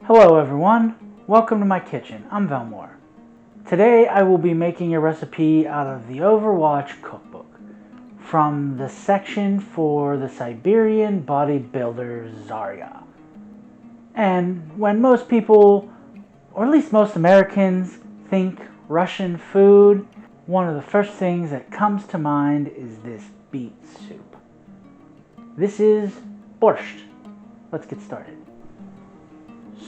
Hello everyone, welcome to my kitchen. I'm Velmore. Today I will be making a recipe out of the Overwatch Cookbook from the section for the Siberian bodybuilder Zarya. And when most people, or at least most Americans, think Russian food, one of the first things that comes to mind is this beet soup. This is borscht. Let's get started.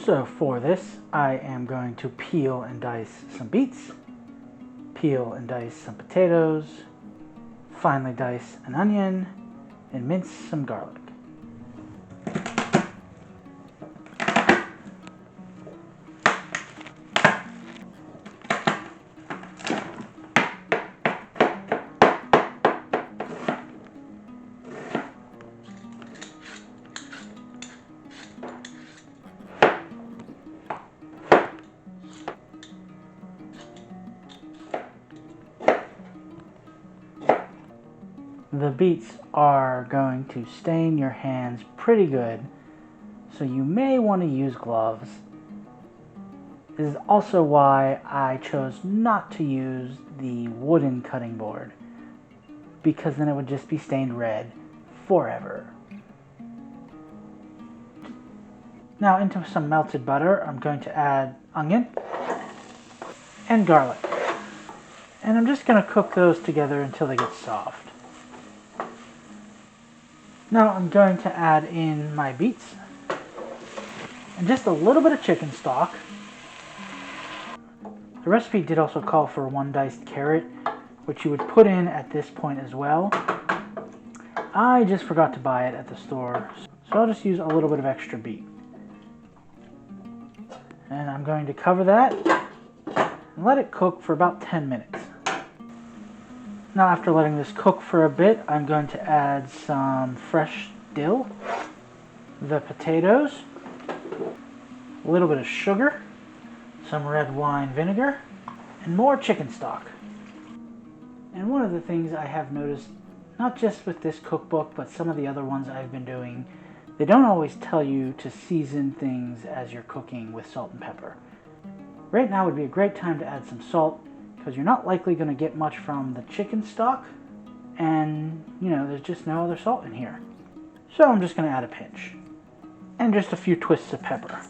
So for this, I am going to peel and dice some beets, peel and dice some potatoes, finely dice an onion, and mince some garlic. The beets are going to stain your hands pretty good, so you may want to use gloves. This is also why I chose not to use the wooden cutting board, because then it would just be stained red forever. Now into some melted butter, I'm going to add onion and garlic. And I'm just going to cook those together until they get soft. Now I'm going to add in my beets and just a little bit of chicken stock. The recipe did also call for one diced carrot, which you would put in at this point as well. I just forgot to buy it at the store, so I'll just use a little bit of extra beet. And I'm going to cover that and let it cook for about 10 minutes. Now after letting this cook for a bit, I'm going to add some fresh dill, the potatoes, a little bit of sugar, some red wine vinegar, and more chicken stock. And one of the things I have noticed, not just with this cookbook, but some of the other ones I've been doing, they don't always tell you to season things as you're cooking with salt and pepper. Right now would be a great time to add some salt, because you're not likely going to get much from the chicken stock, and there's just no other salt in here. So I'm just going to add a pinch and just a few twists of pepper,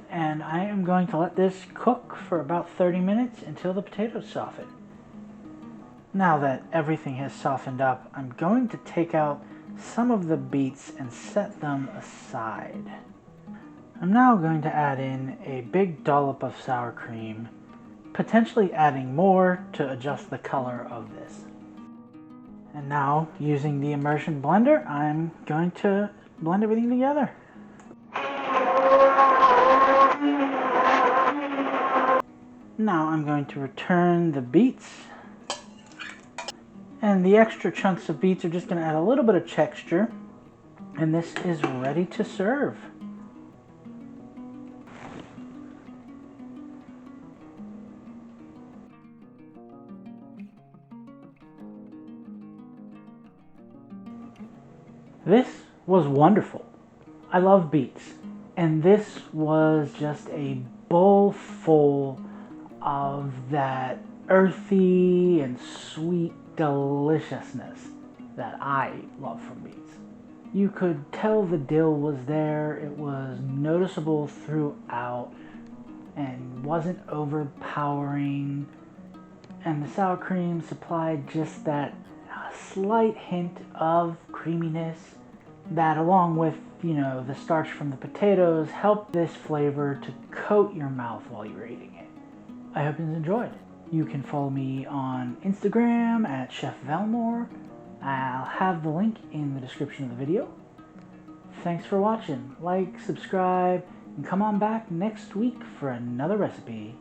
and I am going to let this cook for about 30 minutes until the potatoes soften. Now that everything has softened up, I'm going to take out some of the beets and set them aside. I'm now going to add in a big dollop of sour cream, potentially adding more to adjust the color of this. And now, using the immersion blender, I'm going to blend everything together. Now I'm going to return the beets, and the extra chunks of beets are just going to add a little bit of texture, and this is ready to serve. This was wonderful. I love beets, and this was just a bowl full of that earthy and sweet deliciousness that I love from beets. You could tell the dill was there. It was noticeable throughout and wasn't overpowering, and the sour cream supplied just that slight hint of creaminess that, along with the starch from the potatoes, helped this flavor to coat your mouth while you're eating it. I hope you enjoyed. You can follow me on Instagram at Chef Velmore. I'll have the link in the description of the video. Thanks for watching. Like, subscribe, and come on back next week for another recipe.